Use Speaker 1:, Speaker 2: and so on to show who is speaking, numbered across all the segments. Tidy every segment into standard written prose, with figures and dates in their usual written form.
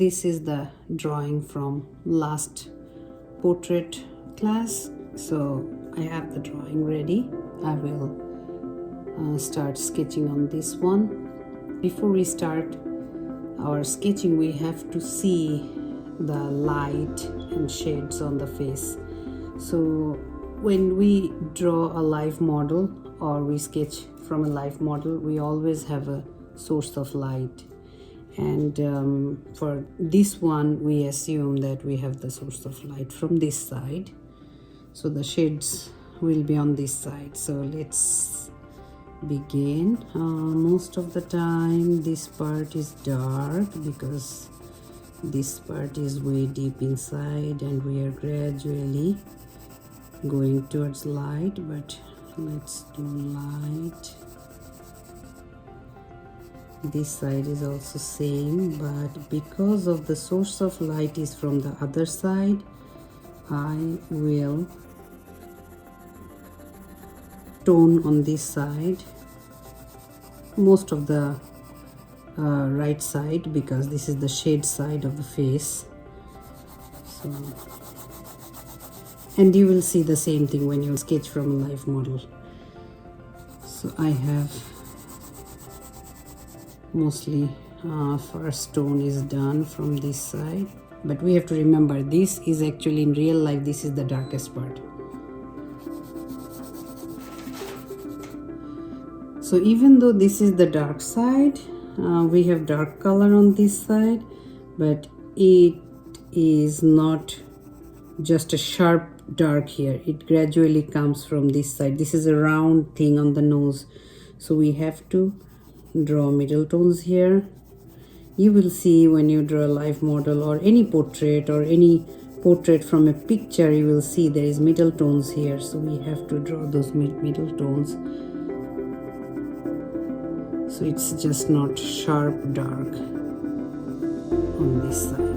Speaker 1: this is the drawing from last portrait class. So I have the drawing ready. I will start sketching on this one. Before we start our sketching, we have to see the light and shades on the face. So when we draw a live model or we sketch from a live model, we always have a source of light. And for this one, we assume that we have the source of light from this side. So the shades will be on this side. So let's begin. Most of the time this part is dark because this part is way deep inside and we are gradually going towards light, but let's do light. This side is also same, but because of the source of light is from the other side, I will tone on this side, most of the right side, because this is the shade side of the face. So, and you will see the same thing when you sketch from a live model. So I have mostly first tone is done from this side, but we have to remember this is actually in real life, this is the darkest part. So even though this is the dark side, we have dark color on this side, but it is not just a sharp dark here. It gradually comes from this side. This is a round thing on the nose, so we have to draw middle tones here. You will see when you draw a live model or any portrait from a picture, you will see there is middle tones here, so we have to draw those middle tones. So it's just not sharp dark on this side.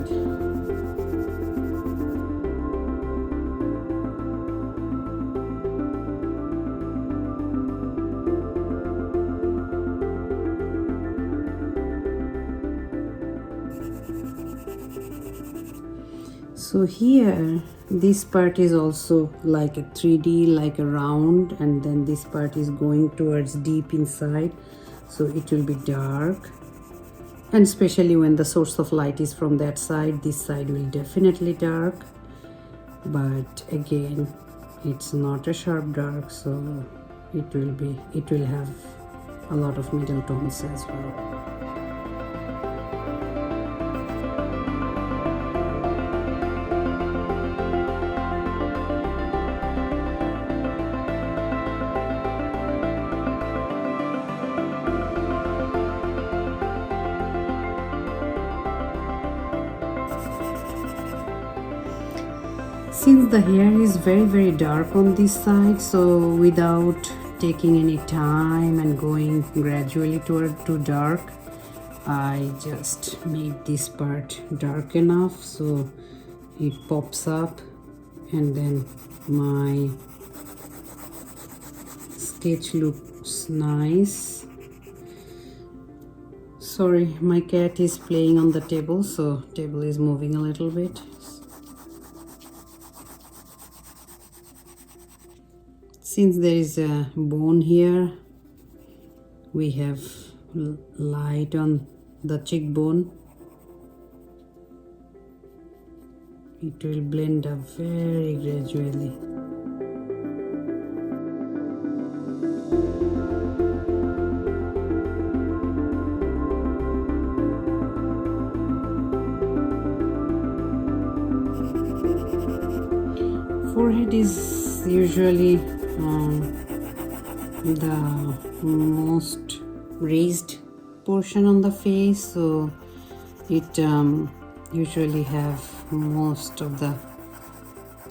Speaker 1: So here this part is also like a 3D, like a round, and then this part is going towards deep inside, so it will be dark. And especially when the source of light is from that side, this side will definitely dark, but again it's not a sharp dark, so it will have a lot of middle tones as well. Since the hair is very dark on this side, so without taking any time and going gradually to dark, I just made this part dark enough so it pops up, and then my sketch looks nice. Sorry, my cat is playing on the table, so table is moving a little bit. Since there is a bone here, we have light on the cheekbone. It will blend up very gradually. Forehead is usually the most raised portion on the face, so it usually have most of the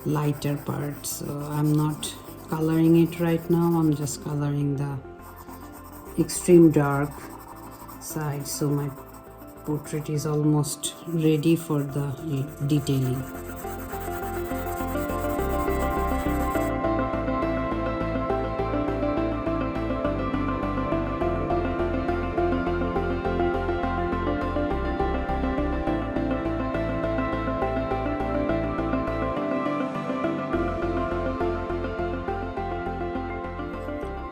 Speaker 1: lighter part. So I'm not coloring it right now, I'm just coloring the extreme dark side, so my portrait is almost ready for the detailing.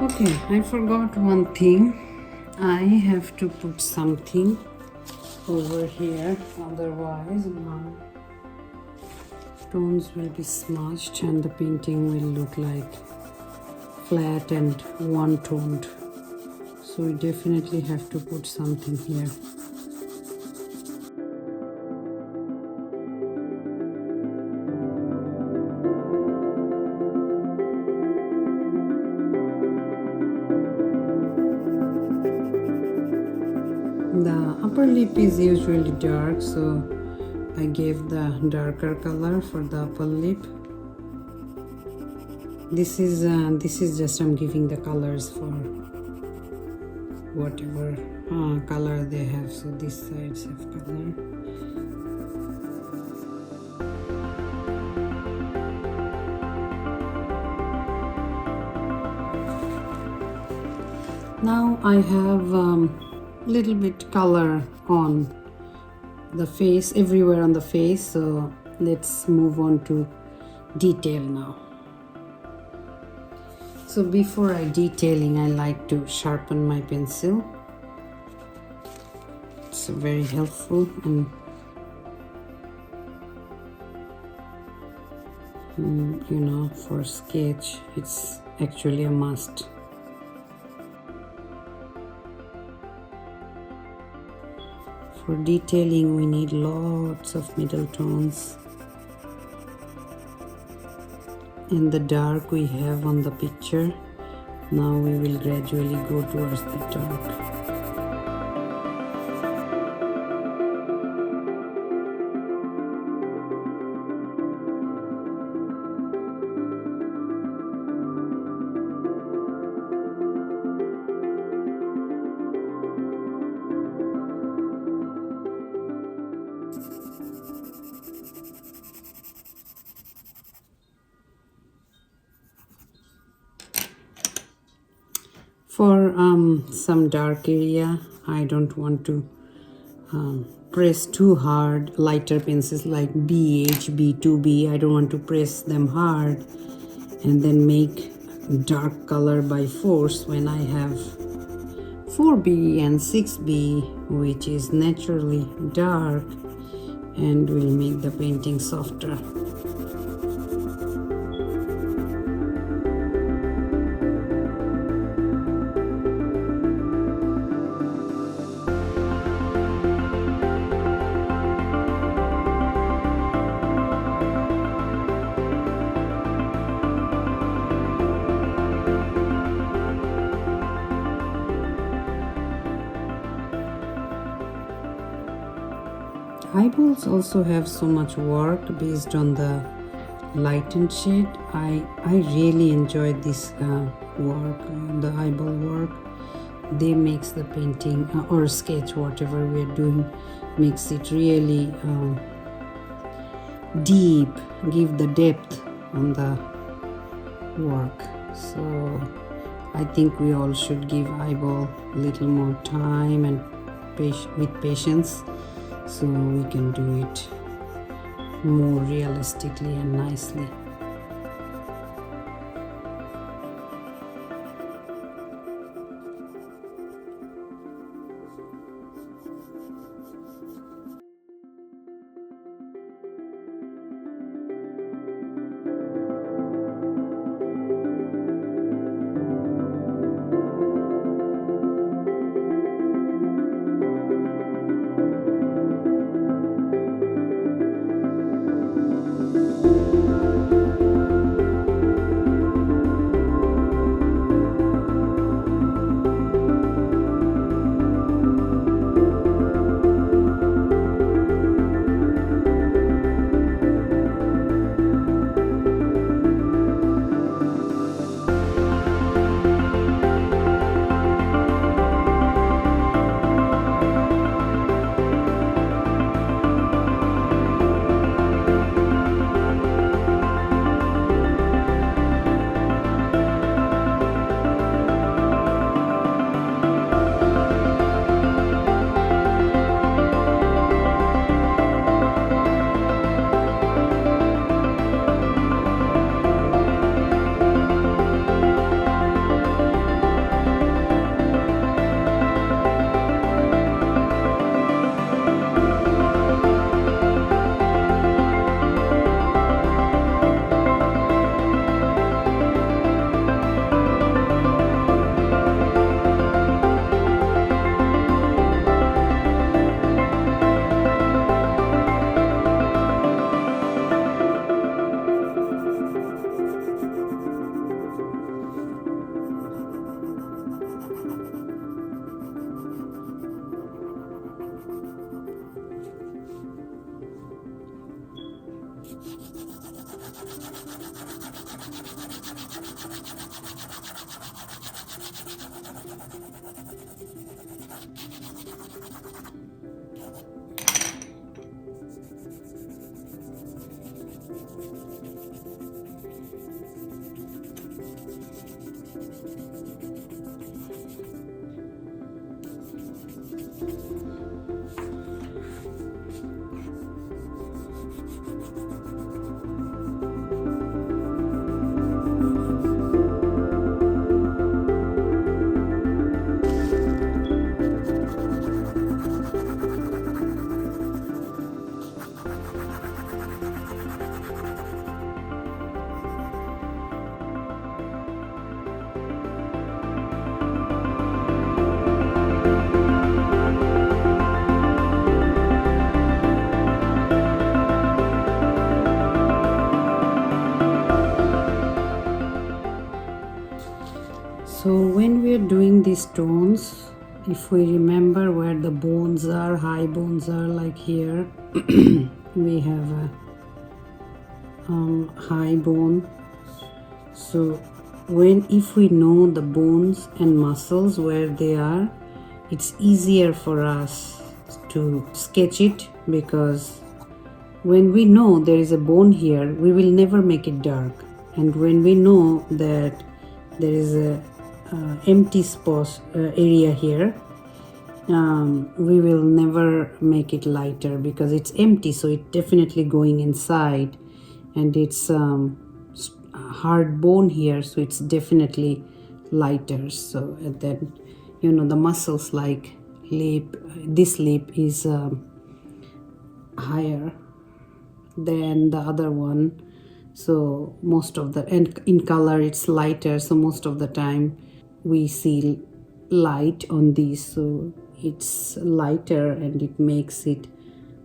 Speaker 1: Okay, I forgot one thing. I have to put something over here, otherwise my tones will be smudged and the painting will look like flat and one-toned. So we definitely have to put something here. The upper lip is usually dark, so I gave the darker color for the upper lip. This is just I'm giving the colors for whatever color they have. So these sides have color. Now I have little bit color on the face, everywhere on the face, so let's move on to detail now. So before I detailing, I like to sharpen my pencil. It's very helpful, and you know, for sketch it's actually a must. For detailing, we need lots of middle tones. And the dark we have on the picture. Now we will gradually go towards the dark. For some dark area, I don't want to press too hard. Lighter pencils like BH, B2B, I don't want to press them hard and then make dark color by force when I have 4B and 6B, which is naturally dark and will make the painting softer. Eyeballs also have so much work based on the light and shade. I really enjoyed this work, the eyeball work. They makes the painting or sketch, whatever we are doing, makes it really deep, give the depth on the work. So I think we all should give eyeball a little more time and with patience, so we can do it more realistically and nicely. So when we are doing these tones, if we remember where the bones are, high bones are, like here, we have a high bone. So if we know the bones and muscles where they are, it's easier for us to sketch it, because when we know there is a bone here, we will never make it dark. And when we know that there is a empty spot area here, we will never make it lighter, because it's empty, so it's definitely going inside, and it's hard bone here, so it's definitely lighter. So then, you know, the muscles like lip, this lip is higher than the other one, so most of the, and in color it's lighter, so most of the time we see light on these, so it's lighter and it makes it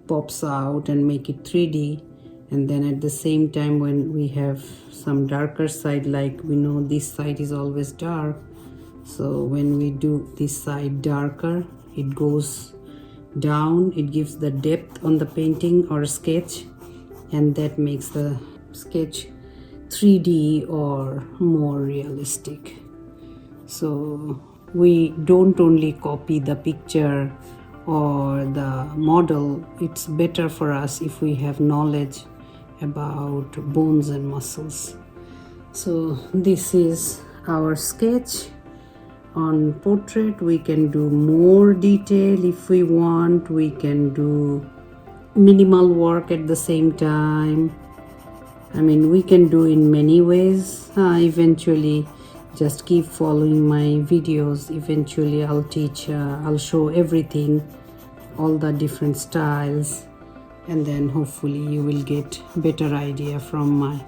Speaker 1: pops out and make it 3D. And then at the same time, when we have some darker side, like we know this side is always dark, so when we do this side darker, it goes down, it gives the depth on the painting or sketch, and that makes the sketch 3D or more realistic. So we don't only copy the picture or the model, it's better for us if we have knowledge about bones and muscles. So this is our sketch. On portrait we can do more detail if we want, we can do minimal work at the same time. I mean, we can do in many ways. Eventually, just keep following my videos. Eventually I'll teach, I'll show everything, all the different styles, and then hopefully you will get better idea from my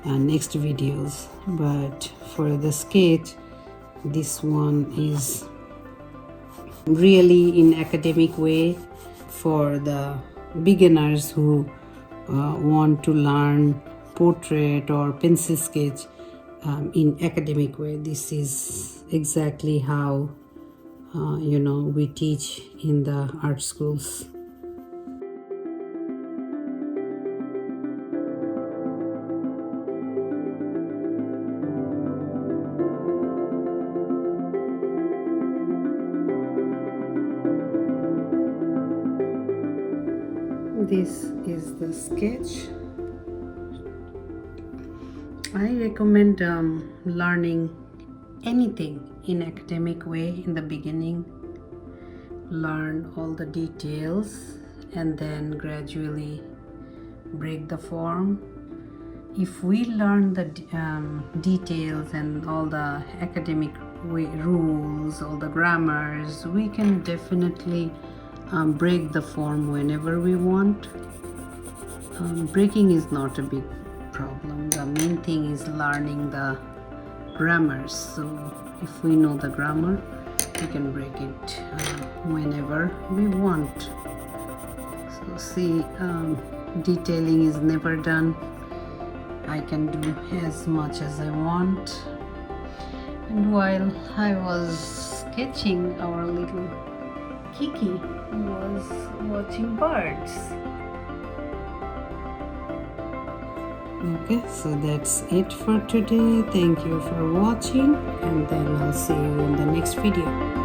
Speaker 1: next videos. But for the sketch, this one is really in academic way for the beginners who want to learn portrait or pencil sketch in academic way. This is exactly how you know, we teach in the art schools. This is the sketch. I recommend learning anything in academic way in the beginning. Learn all the details and then gradually break the form. If we learn the details and all the academic rules, all the grammars, we can definitely break the form whenever we want. Breaking is not a big problem. The main thing is learning the grammars. So if we know the grammar, we can break it whenever we want. So see, detailing is never done. I can do as much as I want. And while I was sketching, our little Kiki was watching birds. Okay, so that's it for today. Thank you for watching, and then I'll see you in the next video.